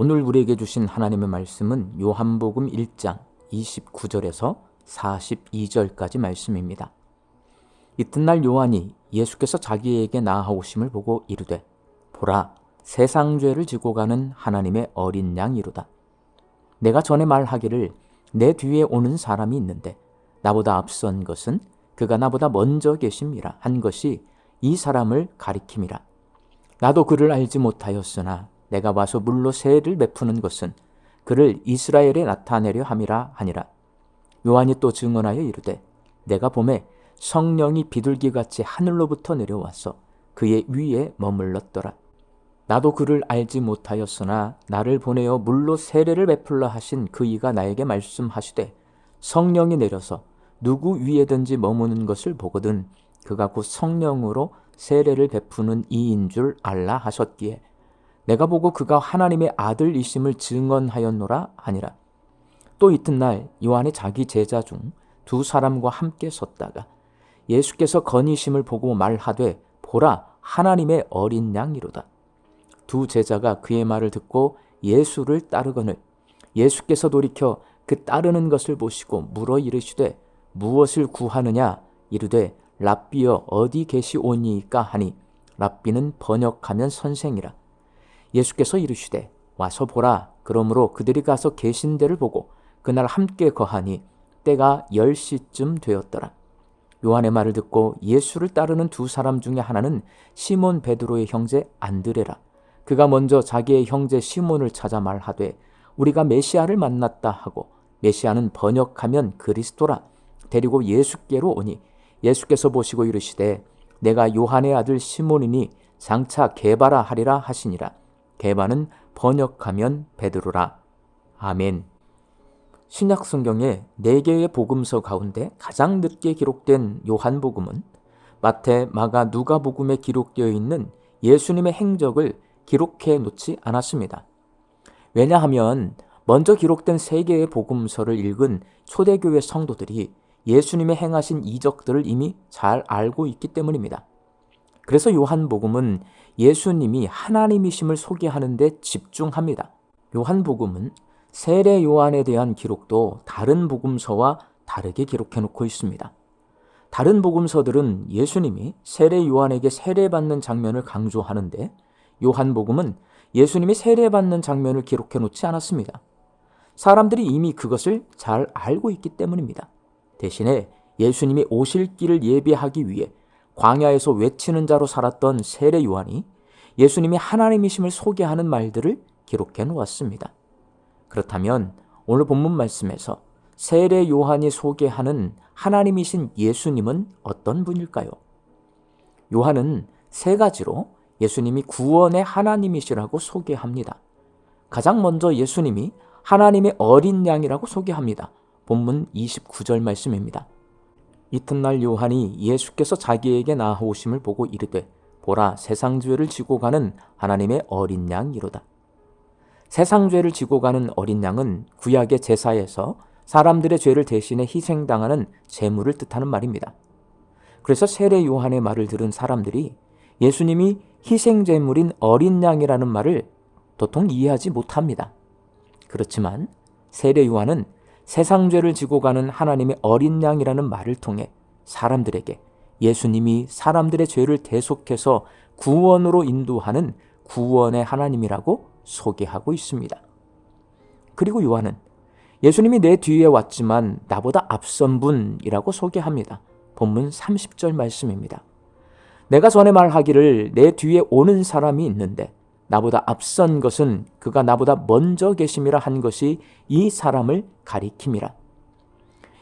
오늘 우리에게 주신 하나님의 말씀은 요한복음 1장 29절에서 42절까지 말씀입니다. 이튿날 요한이 예수께서 자기에게 나아오심을 보고 이르되 보라, 세상 죄를 지고 가는 하나님의 어린 양이로다. 내가 전에 말하기를 내 뒤에 오는 사람이 있는데 나보다 앞선 것은 그가 나보다 먼저 계심이라 한 것이 이 사람을 가리킴이라. 나도 그를 알지 못하였으나 내가 와서 물로 세를 베푸는 것은 그를 이스라엘에 나타내려 함이라 하니라. 요한이 또 증언하여 이르되 내가 보매 성령이 비둘기같이 하늘로부터 내려와서 그의 위에 머물렀더라. 나도 그를 알지 못하였으나 나를 보내어 물로 세례를 베풀라 하신 그 이가 나에게 말씀하시되 성령이 내려서 누구 위에든지 머무는 것을 보거든 그가 곧 성령으로 세례를 베푸는 이인 줄 알라 하셨기에 내가 보고 그가 하나님의 아들이심을 증언하였노라 하니라. 또 이튿날 요한이 자기 제자 중 두 사람과 함께 섰다가 예수께서 건이심을 보고 말하되 보라, 하나님의 어린 양이로다. 두 제자가 그의 말을 듣고 예수를 따르거늘 예수께서 돌이켜 그 따르는 것을 보시고 물어 이르시되 무엇을 구하느냐? 이르되 랍비여 어디 계시오니이까 하니 랍비는 번역하면 선생이라. 예수께서 이르시되 와서 보라. 그러므로 그들이 가서 계신 데를 보고 그날 함께 거하니 때가 10시쯤 되었더라. 요한의 말을 듣고 예수를 따르는 두 사람 중에 하나는 시몬 베드로의 형제 안드레라. 그가 먼저 자기의 형제 시몬을 찾아 말하되 우리가 메시아를 만났다 하고 메시아는 번역하면 그리스도라. 데리고 예수께로 오니 예수께서 보시고 이르시되 내가 요한의 아들 시몬이니 장차 게바라 하리라 하시니라. 게바는 번역하면 베드로라. 아멘. 신약 성경의 4개의 복음서 가운데 가장 늦게 기록된 요한복음은 마태, 마가, 누가복음에 기록되어 있는 예수님의 행적을 기록해 놓지 않았습니다. 왜냐하면 먼저 기록된 3개의 복음서를 읽은 초대교회 성도들이 예수님의 행하신 이적들을 이미 잘 알고 있기 때문입니다. 그래서 요한복음은 예수님이 하나님이심을 소개하는 데 집중합니다. 요한복음은 세례 요한에 대한 기록도 다른 복음서와 다르게 기록해 놓고 있습니다. 다른 복음서들은 예수님이 세례 요한에게 세례받는 장면을 강조하는데 요한복음은 예수님이 세례받는 장면을 기록해 놓지 않았습니다. 사람들이 이미 그것을 잘 알고 있기 때문입니다. 대신에 예수님이 오실 길을 예비하기 위해 광야에서 외치는 자로 살았던 세례 요한이 예수님이 하나님이심을 소개하는 말들을 기록해 놓았습니다. 그렇다면 오늘 본문 말씀에서 세례 요한이 소개하는 하나님이신 예수님은 어떤 분일까요? 요한은 3가지로 예수님이 구원의 하나님이시라고 소개합니다. 가장 먼저 예수님이 하나님의 어린 양이라고 소개합니다. 본문 29절 말씀입니다. 이튿날 요한이 예수께서 자기에게 나아오심을 보고 이르되 보라, 세상 죄를 지고 가는 하나님의 어린 양이로다. 세상 죄를 지고 가는 어린 양은 구약의 제사에서 사람들의 죄를 대신해 희생당하는 제물을 뜻하는 말입니다. 그래서 세례 요한의 말을 들은 사람들이 예수님이 희생제물인 어린 양이라는 말을 도통 이해하지 못합니다. 그렇지만 세례 요한은 세상 죄를 지고 가는 하나님의 어린 양이라는 말을 통해 사람들에게 예수님이 사람들의 죄를 대속해서 구원으로 인도하는 구원의 하나님이라고 소개하고 있습니다. 그리고 요한은 예수님이 내 뒤에 왔지만 나보다 앞선 분이라고 소개합니다. 본문 30절 말씀입니다. 내가 전에 말하기를 내 뒤에 오는 사람이 있는데 나보다 앞선 것은 그가 나보다 먼저 계심이라 한 것이 이 사람을 가리킴이라.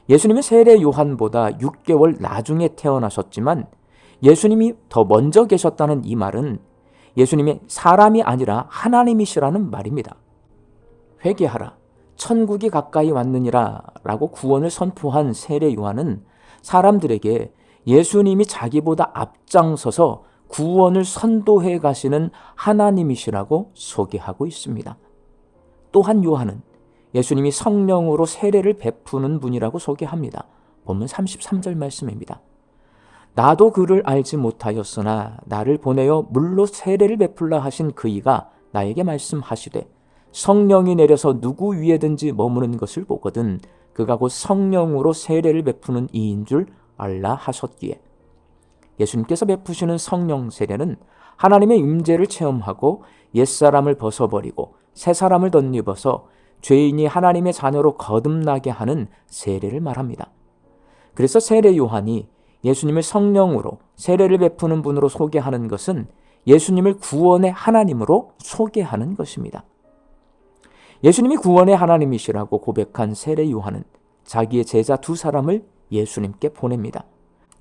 예수님은 세례 요한보다 6개월 나중에 태어나셨지만 예수님이 더 먼저 계셨다는 이 말은 예수님이 사람이 아니라 하나님이시라는 말입니다. 회개하라, 천국이 가까이 왔느니라 라고 구원을 선포한 세례 요한은 사람들에게 예수님이 자기보다 앞장서서 구원을 선도해 가시는 하나님이시라고 소개하고 있습니다. 또한 요한은 예수님이 성령으로 세례를 베푸는 분이라고 소개합니다. 본문 33절 말씀입니다. 나도 그를 알지 못하였으나 나를 보내어 물로 세례를 베풀라 하신 그 이가 나에게 말씀하시되 성령이 내려서 누구 위에든지 머무는 것을 보거든 그가 곧 성령으로 세례를 베푸는 이인 줄 알라 하셨기에. 예수님께서 베푸시는 성령 세례는 하나님의 임재를 체험하고 옛사람을 벗어버리고 새사람을 덧입어서 죄인이 하나님의 자녀로 거듭나게 하는 세례를 말합니다. 그래서 세례 요한이 예수님을 성령으로 세례를 베푸는 분으로 소개하는 것은 예수님을 구원의 하나님으로 소개하는 것입니다. 예수님이 구원의 하나님이시라고 고백한 세례 요한은 자기의 제자 두 사람을 예수님께 보냅니다.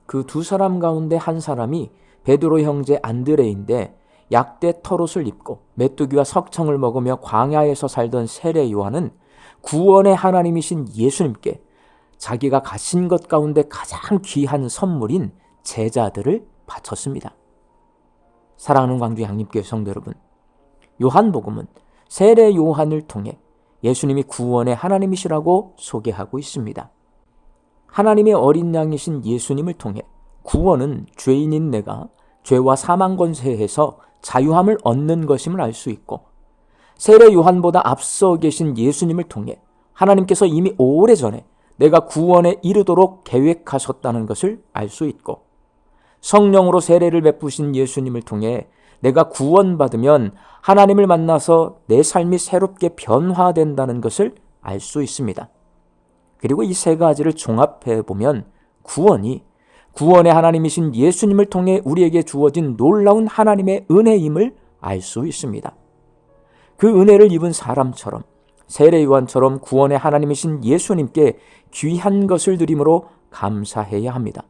그 두 사람 가운데 한 사람이 베드로 형제 안드레인데 약대 털옷을 입고 메뚜기와 석청을 먹으며 광야에서 살던 세례 요한은 구원의 하나님이신 예수님께 자기가 가진 것 가운데 가장 귀한 선물인 제자들을 바쳤습니다. 사랑하는 광주 양립교회 성도 여러분, 요한복음은 세례 요한을 통해 예수님이 구원의 하나님이시라고 소개하고 있습니다. 하나님의 어린 양이신 예수님을 통해 구원은 죄인인 내가 죄와 사망 권세에서 자유함을 얻는 것임을 알 수 있고, 세례 요한보다 앞서 계신 예수님을 통해 하나님께서 이미 오래전에 내가 구원에 이르도록 계획하셨다는 것을 알 수 있고, 성령으로 세례를 베푸신 예수님을 통해 내가 구원받으면 하나님을 만나서 내 삶이 새롭게 변화된다는 것을 알 수 있습니다. 그리고 이 세 가지를 종합해 보면 구원이 구원의 하나님이신 예수님을 통해 우리에게 주어진 놀라운 하나님의 은혜임을 알 수 있습니다. 그 은혜를 입은 사람처럼 세례 요한처럼 구원의 하나님이신 예수님께 귀한 것을 드림으로 감사해야 합니다.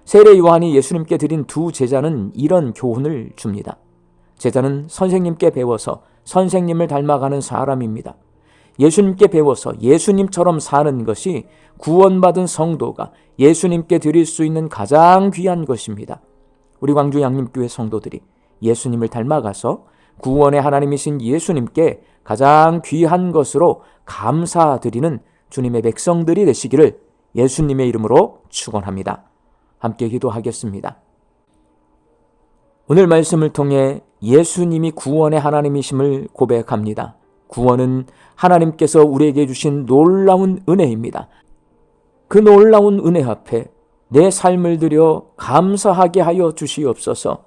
세례 요한이 예수님께 드린 두 제자는 이런 교훈을 줍니다. 제자는 선생님께 배워서 선생님을 닮아가는 사람입니다. 예수님께 배워서 예수님처럼 사는 것이 구원받은 성도가 예수님께 드릴 수 있는 가장 귀한 것입니다. 우리 광주 양림교회 성도들이 예수님을 닮아가서 구원의 하나님이신 예수님께 가장 귀한 것으로 감사드리는 주님의 백성들이 되시기를 예수님의 이름으로 축원합니다. 함께 기도하겠습니다. 오늘 말씀을 통해 예수님이 구원의 하나님이심을 고백합니다. 구원은 하나님께서 우리에게 주신 놀라운 은혜입니다. 그 놀라운 은혜 앞에 내 삶을 들여 감사하게 하여 주시옵소서.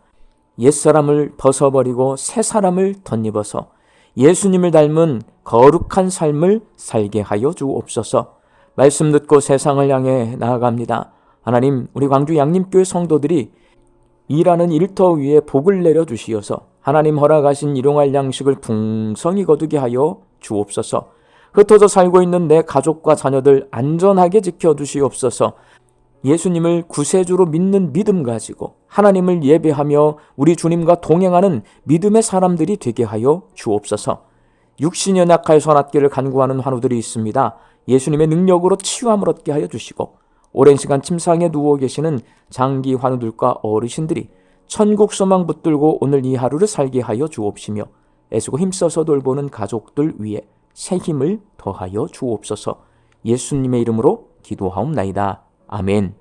옛사람을 벗어버리고 새사람을 덧입어서 예수님을 닮은 거룩한 삶을 살게 하여 주옵소서. 말씀 듣고 세상을 향해 나아갑니다. 하나님, 우리 광주 양림교회 성도들이 일하는 일터 위에 복을 내려 주시어서 하나님 허락하신 일용할 양식을 풍성히 거두게 하여 주옵소서. 흩어져 살고 있는 내 가족과 자녀들 안전하게 지켜주시옵소서. 예수님을 구세주로 믿는 믿음 가지고 하나님을 예배하며 우리 주님과 동행하는 믿음의 사람들이 되게 하여 주옵소서. 육신이 연약하여 선악기를 간구하는 환우들이 있습니다. 예수님의 능력으로 치유함을 얻게 하여 주시고, 오랜 시간 침상에 누워 계시는 장기 환우들과 어르신들이 천국 소망 붙들고 오늘 이 하루를 살게 하여 주옵시며, 애쓰고 힘써서 돌보는 가족들 위에 새 힘을 더하여 주옵소서. 예수님의 이름으로 기도하옵나이다. 아멘.